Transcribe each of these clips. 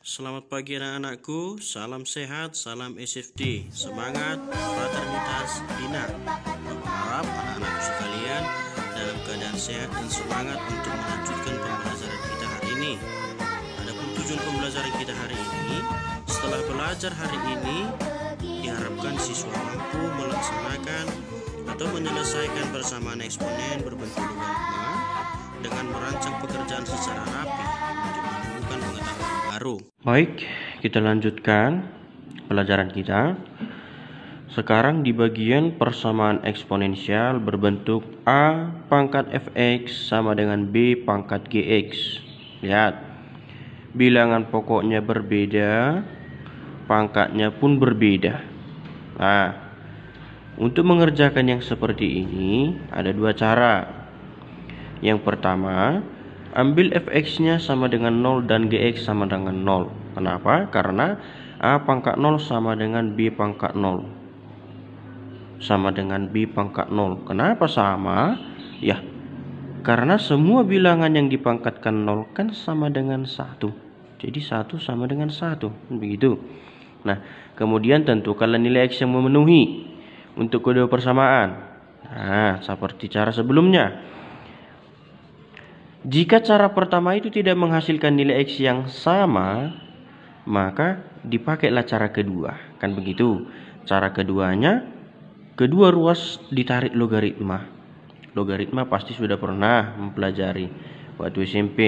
Selamat pagi anak-anakku, salam sehat, salam SFD, semangat, fraternitas, bina. Berharap anak-anakku sekalian dalam keadaan sehat dan semangat untuk melanjutkan pembelajaran kita hari ini. Adapun tujuan pembelajaran kita hari ini, setelah belajar hari ini, diharapkan siswa mampu melaksanakan atau menyelesaikan persamaan eksponen berbentuk logaritma dengan merancang pekerjaan secara rapi untuk menemukan pengetahuan baru. Baik, kita lanjutkan pelajaran kita. Sekarang di bagian persamaan eksponensial berbentuk A pangkat fx sama dengan B pangkat gx. Lihat, bilangan pokoknya berbeda, pangkatnya pun berbeda. Nah, untuk mengerjakan yang seperti ini ada dua cara. Yang pertama, ambil fx-nya sama dengan 0 dan gx sama dengan 0. Kenapa? Karena A pangkat 0 sama dengan B pangkat 0. Sama dengan B pangkat 0. Kenapa sama? Ya, karena semua bilangan yang dipangkatkan 0 kan sama dengan 1. Jadi 1 sama dengan 1. Begitu. Nah, kemudian tentukanlah nilai X yang memenuhi untuk kedua persamaan. Nah, seperti cara sebelumnya. Jika cara pertama itu tidak menghasilkan nilai X yang sama, maka dipakailah cara kedua. Kan begitu. Cara keduanya, kedua ruas ditarik logaritma. Logaritma pasti sudah pernah mempelajari waktu SMP.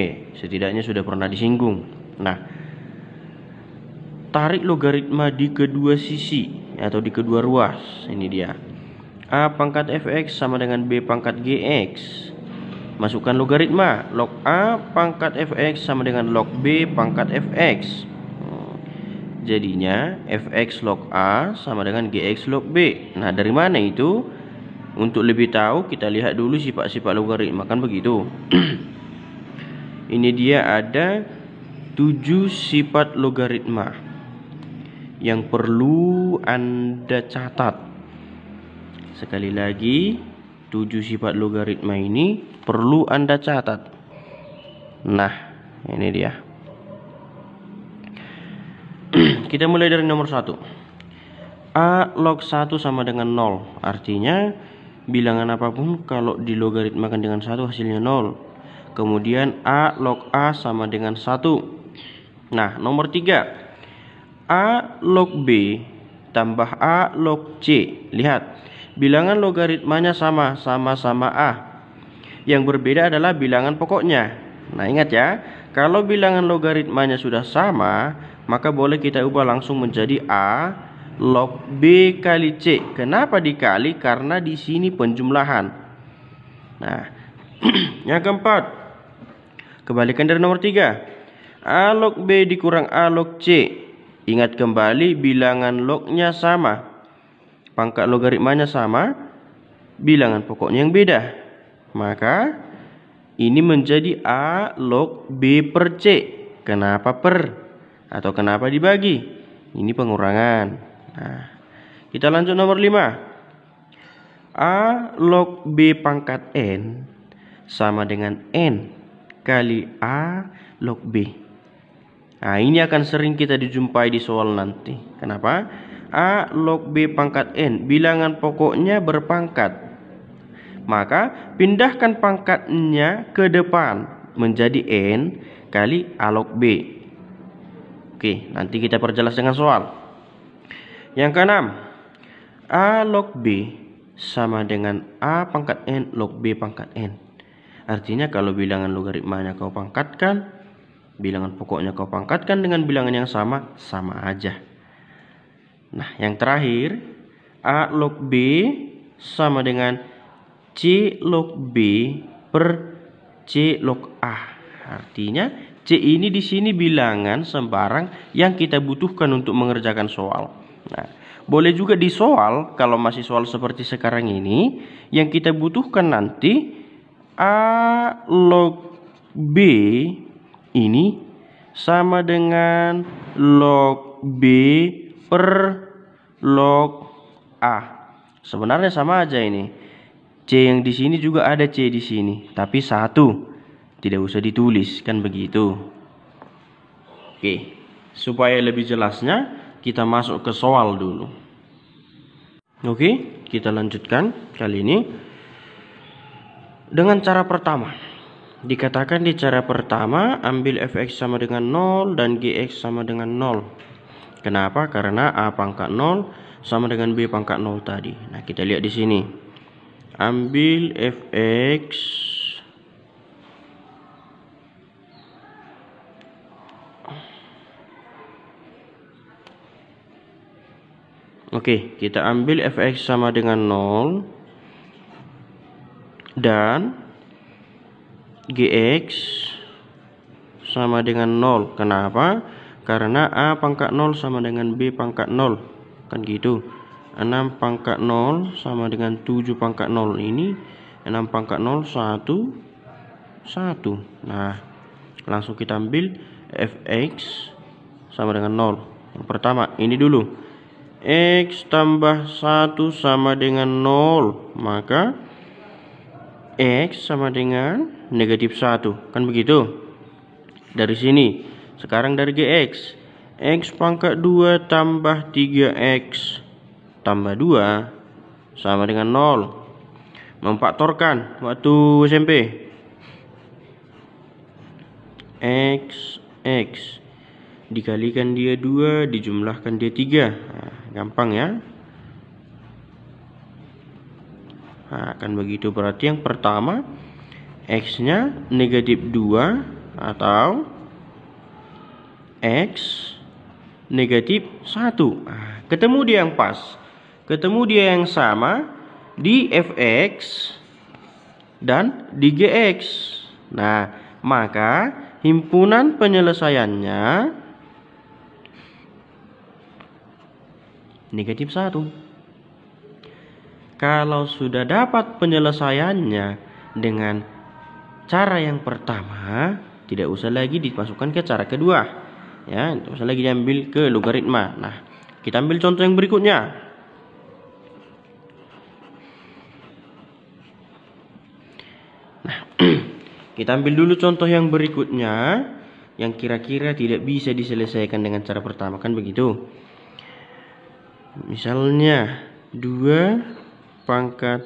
Setidaknya sudah pernah disinggung. Nah, tarik logaritma di kedua sisi atau di kedua ruas. Ini dia. A pangkat fx sama dengan B pangkat gx. Masukkan logaritma. Log A pangkat fx sama dengan log B pangkat fx. Jadinya fx log A sama dengan gx log B. Nah, dari mana itu? Untuk lebih tahu kita lihat dulu sifat-sifat logaritma, kan begitu. Ini dia ada 7 sifat logaritma yang perlu Anda catat. Sekali lagi, 7 sifat logaritma ini perlu Anda catat. Nah, ini dia. Kita mulai dari nomor 1. A log 1 sama dengan 0. Artinya bilangan apapun kalau dilogaritmakan dengan 1 hasilnya 0. Kemudian A log A sama dengan 1. Nah, nomor 3. A log B tambah A log C. Lihat, bilangan logaritmanya sama-sama A. Yang berbeda adalah bilangan pokoknya. Nah, ingat ya, kalau bilangan logaritmanya sudah sama, maka boleh kita ubah langsung menjadi A log B kali C. Kenapa dikali? Karena di sini penjumlahan. Nah, yang keempat, kebalikan dari nomor 3. A log B dikurang A log C. Ingat kembali, bilangan lognya sama, pangkat logaritmanya sama, bilangan pokoknya yang beda. Maka ini menjadi A log B per C. Kenapa per? Atau kenapa dibagi? Ini pengurangan. Nah, kita lanjut nomor 5. A log B pangkat N sama dengan N kali A log B. Nah, ini akan sering kita dijumpai di soal nanti. Kenapa? A log B pangkat N, bilangan pokoknya berpangkat. Maka pindahkan pangkatnya ke depan menjadi N kali A log B. Oke, nanti kita perjelas dengan soal. Yang keenam, A log B sama dengan A pangkat N log B pangkat N. Artinya kalau bilangan logaritmanya kau pangkatkan, bilangan pokoknya kau pangkatkan dengan bilangan yang sama, sama aja. Nah, yang terakhir, A log B sama dengan C log B per C log A. Artinya C ini di sini bilangan sembarang yang kita butuhkan untuk mengerjakan soal. Nah, boleh juga di soal, kalau masih soal seperti sekarang ini, yang kita butuhkan nanti A log B ini sama dengan log B per log A. Sebenarnya sama aja ini. C yang di sini juga ada C di sini, tapi 1. Tidak usah ditulis, kan begitu. Oke. supaya lebih jelasnya kita masuk ke soal dulu. Oke, kita lanjutkan kali ini dengan cara pertama. Dikatakan di cara pertama, ambil fx sama dengan 0 dan gx sama dengan 0. Kenapa? Karena a pangkat 0 sama dengan b pangkat 0 tadi. Nah, kita lihat di sini. Ambil fx Oke, kita ambil fx sama dengan 0 dan gx sama dengan 0. Kenapa? Karena a pangkat 0 sama dengan b pangkat 0. Kan gitu. 6 pangkat 0 sama dengan 7 pangkat 0. Ini 6 pangkat 0 1 1. Nah, langsung kita ambil fx sama dengan 0. Yang pertama, ini dulu. X tambah 1 sama dengan 0. Maka X sama dengan negatif 1. Kan begitu? Dari sini. Sekarang dari GX. X pangkat 2 tambah 3X tambah 2 sama dengan 0. Memfaktorkan waktu SMP. X dikalikan dia 2, dijumlahkan dia 3. Nah, gampang ya. Nah, kan begitu. Berarti yang pertama X-nya negatif 2 atau X negatif 1. Nah, ketemu dia yang pas. Ketemu dia yang sama di fx dan di gx. Nah, maka himpunan penyelesaiannya negatif 1. Kalau sudah dapat penyelesaiannya dengan cara yang pertama, tidak usah lagi dimasukkan ke cara kedua. Ya, tidak usah lagi diambil ke logaritma. Nah, kita ambil contoh yang berikutnya. Nah, kita ambil dulu contoh yang berikutnya yang kira-kira tidak bisa diselesaikan dengan cara pertama, kan begitu. Misalnya 2 pangkat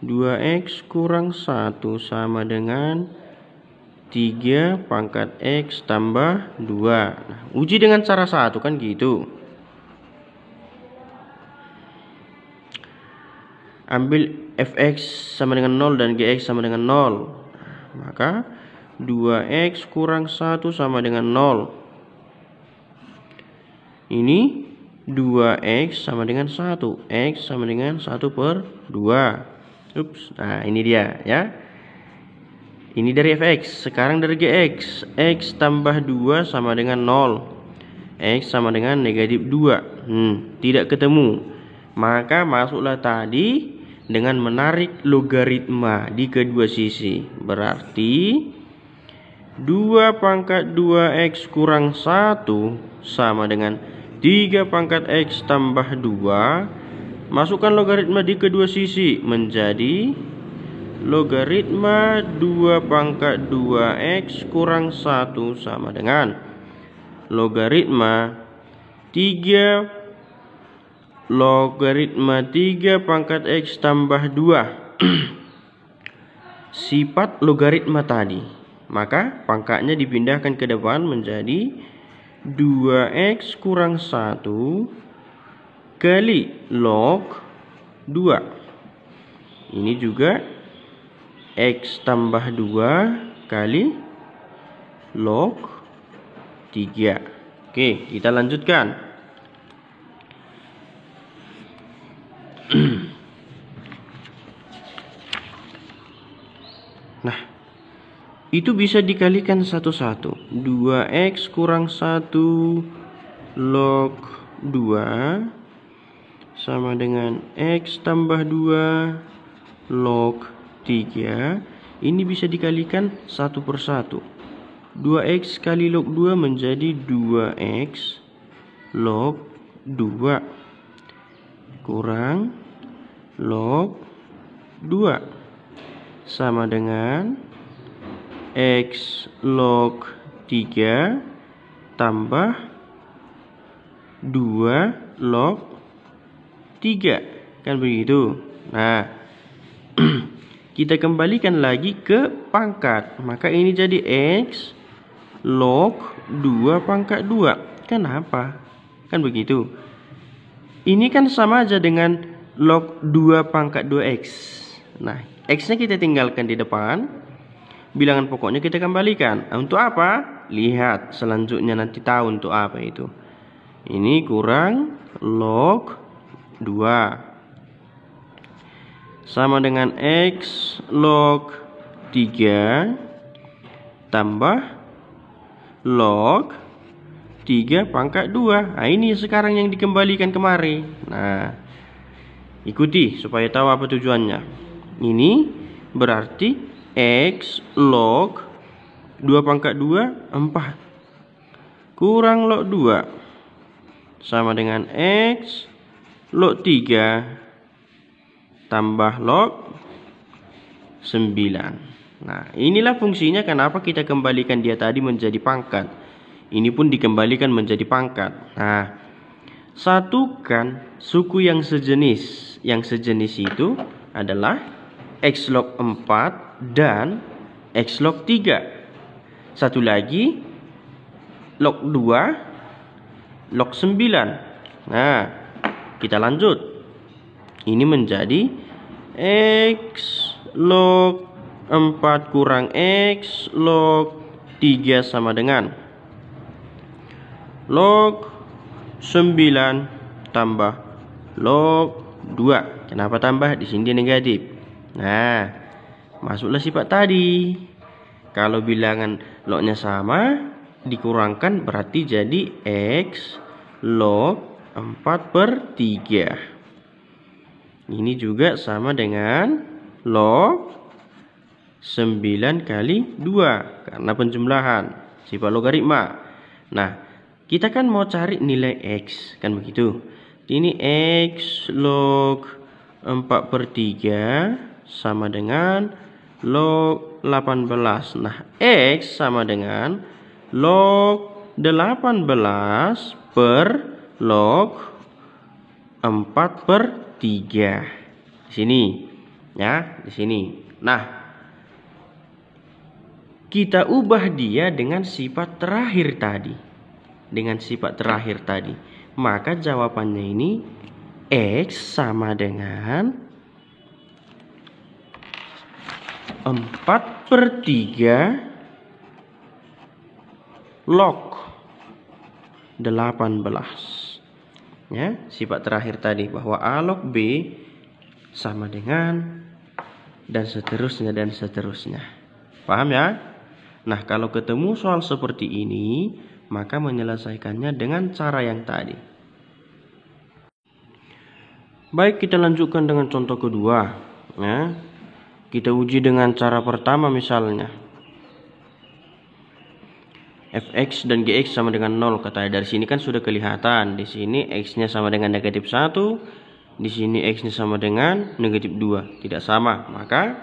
2x kurang 1 sama dengan 3 pangkat x tambah 2. Nah, uji dengan cara 1, kan gitu. Ambil fx sama dengan 0 dan gx sama dengan 0. Maka 2x kurang 1 sama dengan 0. Ini 2x sama dengan 1. X sama dengan 1 per 2. Ups. Nah, ini dia ya. Ini dari fx. Sekarang dari gx. X tambah 2 sama dengan 0. X sama dengan negatif 2. Tidak ketemu. Maka masuklah tadi dengan menarik logaritma di kedua sisi. Berarti 2 pangkat 2x kurang 1 sama dengan 3 pangkat x tambah 2. Masukkan logaritma di kedua sisi menjadi logaritma 2 pangkat 2x kurang 1 sama dengan logaritma 3 pangkat x tambah 2. Sifat logaritma tadi. Maka pangkatnya dipindahkan ke depan menjadi 2x kurang 1 kali log 2. Ini juga x tambah 2 kali log 3. Oke, kita lanjutkan. Nah, itu bisa dikalikan satu-satu. 2x kurang 1 log 2 sama dengan x tambah 2 log 3. Ini bisa dikalikan satu per satu. 2x kali log 2 menjadi 2x log 2 kurang log 2 sama dengan x log 3 tambah 2 log 3. Kan begitu. Nah, kita kembalikan lagi ke pangkat. Maka ini jadi X log 2 pangkat 2. Kenapa? Kan begitu. Ini kan sama aja dengan log 2 pangkat 2X. Nah, X-nya kita tinggalkan di depan. Bilangan pokoknya kita kembalikan. Untuk apa? Lihat selanjutnya, nanti tahu untuk apa itu. Ini kurang log 2 sama dengan X log 3 tambah log 3 pangkat 2. Nah, ini sekarang yang dikembalikan kemari. Nah, ikuti supaya tahu apa tujuannya. Ini berarti X log 2 pangkat 2 4 kurang log 2 sama dengan X log 3 tambah log 9. Nah, inilah fungsinya kenapa kita kembalikan dia tadi menjadi pangkat. Ini pun dikembalikan menjadi pangkat. Nah, satukan suku yang sejenis. Yang sejenis itu adalah X log 4 dan X log 3. Satu lagi log 2 log 9. Nah, kita lanjut. Ini menjadi X log 4 kurang X log 3 sama dengan log 9 tambah log 2. Kenapa tambah? Di sini negatif. Nah, masuklah sifat tadi. Kalau bilangan lognya sama, dikurangkan berarti jadi X log 4/3. Ini juga sama dengan log 9 kali 2 karena penjumlahan sifat logaritma. Nah, kita kan mau cari nilai X, kan begitu. Ini X log 4/3 sama dengan log 18. Nah, X sama dengan log 18 per log 4/3. Di sini ya, di sini. Nah, kita ubah dia dengan sifat terakhir tadi. Maka jawabannya ini X sama dengan 4/3 log 18. Ya, sifat terakhir tadi bahwa A log B sama dengan dan seterusnya. Paham ya? Nah, kalau ketemu soal seperti ini, maka menyelesaikannya dengan cara yang tadi. Baik, kita lanjutkan dengan contoh kedua. Ya, kita uji dengan cara pertama misalnya. Fx dan Gx sama dengan 0 katanya. Dari sini kan sudah kelihatan. Di sini X-nya sama dengan negatif 1. Di sini X-nya sama dengan negatif 2. Tidak sama. Maka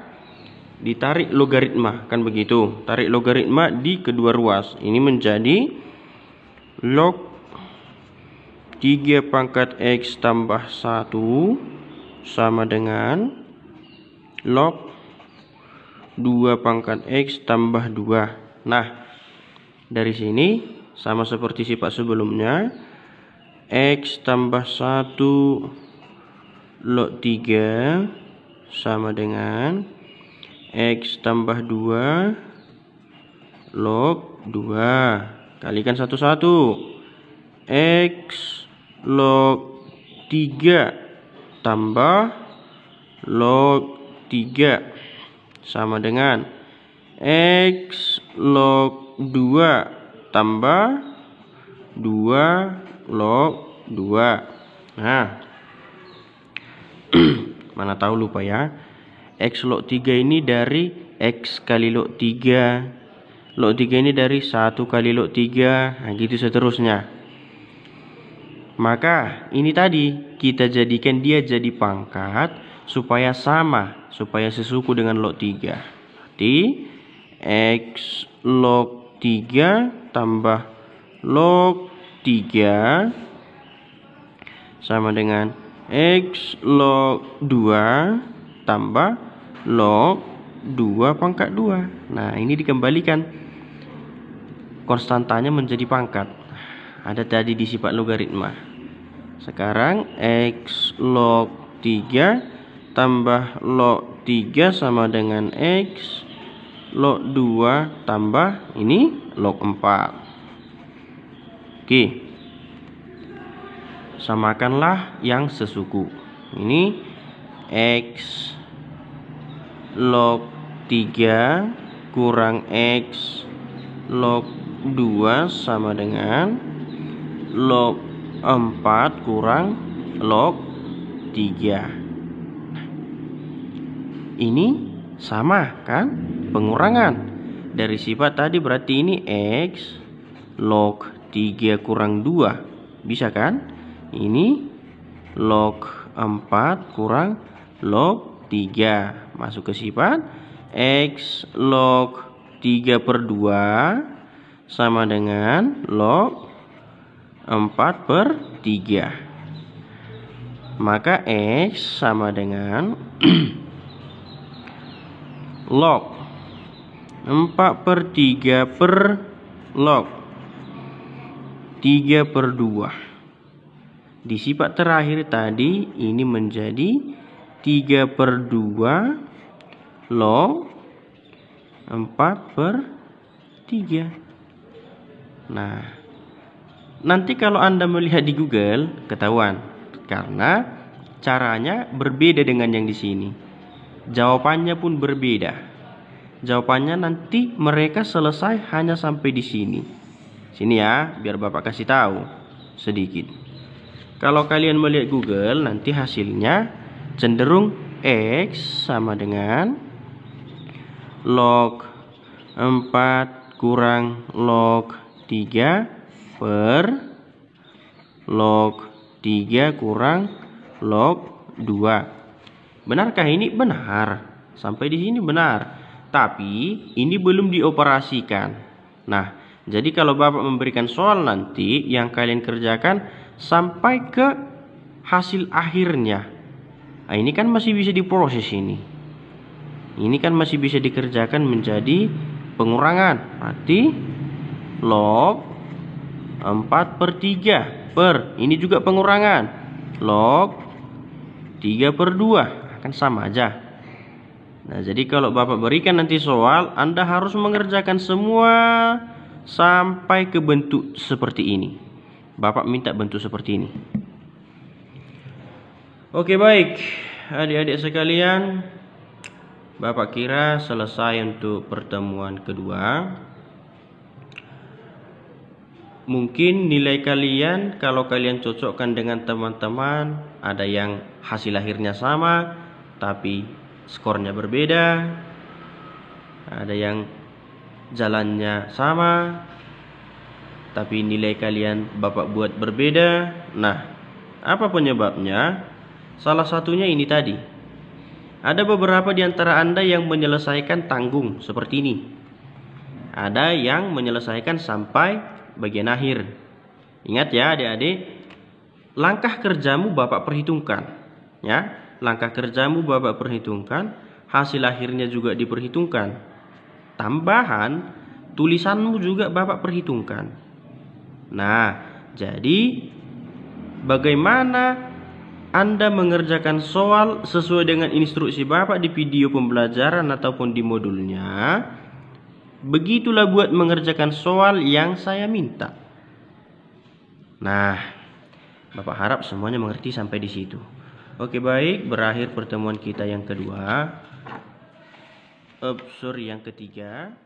ditarik logaritma. Kan begitu. Tarik logaritma di kedua ruas. Ini menjadi log 3 pangkat X tambah 1 sama dengan log 2 pangkat X tambah 2. Nah, dari sini sama seperti sifat sebelumnya, X tambah 1 log 3 sama dengan X tambah 2 log 2. Kalikan 1 X log 3 tambah log 3 sama dengan X log 2 tambah 2 log 2. Nah, mana tahu lupa ya. X log 3 ini dari X kali log 3. Log 3 ini dari 1 kali log 3. Nah, gitu seterusnya. Maka ini tadi kita jadikan dia jadi pangkat supaya sama, supaya sesuku dengan log 3. Berarti X log 3 tambah log 3 sama dengan X log 2 tambah log 2 pangkat 2. Nah, ini dikembalikan konstantanya menjadi pangkat. Ada tadi di sifat logaritma. Sekarang X log 3 tambah log 3 sama dengan X log 2 tambah ini log 4. Oke. Samakanlah yang sesuku. Ini X log 3 kurang X log 2 sama dengan log 4 kurang log 3. Ini sama kan? Pengurangan. Dari sifat tadi berarti ini X log 3 kurang 2. Bisa kan? Ini log 4 kurang log 3. Masuk ke sifat X log 3 per 2 sama dengan log 4 per 3. Maka X sama dengan log 4 per 3 per log 3 per 2. Di sifat terakhir tadi ini menjadi 3 per 2 log 4 per 3. Nah, nanti kalau Anda melihat di Google ketahuan, karena caranya berbeda dengan yang di sini. Jawabannya pun berbeda. Jawabannya nanti mereka selesai hanya sampai di sini. Sini ya, biar Bapak kasih tahu sedikit. Kalau kalian melihat Google, nanti hasilnya cenderung X sama dengan log 4 kurang log 3 per log 3 kurang log 2. Benarkah ini? Benar. Sampai di sini benar. Tapi ini belum dioperasikan. Nah, jadi kalau Bapak memberikan soal nanti, yang kalian kerjakan sampai ke hasil akhirnya. Nah, ini kan masih bisa diproses ini. Ini kan masih bisa dikerjakan menjadi pengurangan. Berarti log 4 per 3 per, ini juga pengurangan, log 3 per 2. Kan sama aja. Nah, jadi kalau Bapak berikan nanti soal, Anda harus mengerjakan semua sampai ke bentuk seperti ini. Bapak minta bentuk seperti ini. Oke, baik. Adik-adik sekalian, Bapak kira selesai untuk pertemuan kedua. Mungkin nilai kalian, kalau kalian cocokkan dengan teman-teman, ada yang hasil akhirnya sama tapi skornya berbeda, ada yang jalannya sama tapi nilai kalian Bapak buat berbeda. Nah, apa penyebabnya? Salah satunya ini tadi. Ada beberapa di antara Anda yang menyelesaikan tanggung seperti ini. Ada yang menyelesaikan sampai bagian akhir. Ingat ya adik-adik, langkah kerjamu Bapak perhitungkan. Ya, langkah kerjamu Bapak perhitungkan, hasil akhirnya juga diperhitungkan. Tambahan, tulisanmu juga Bapak perhitungkan. Nah, jadi bagaimana Anda mengerjakan soal sesuai dengan instruksi Bapak di video pembelajaran ataupun di modulnya, begitulah buat mengerjakan soal yang saya minta. Nah, Bapak harap semuanya mengerti sampai di situ. Oke, baik, berakhir pertemuan kita yang kedua. Yang ketiga.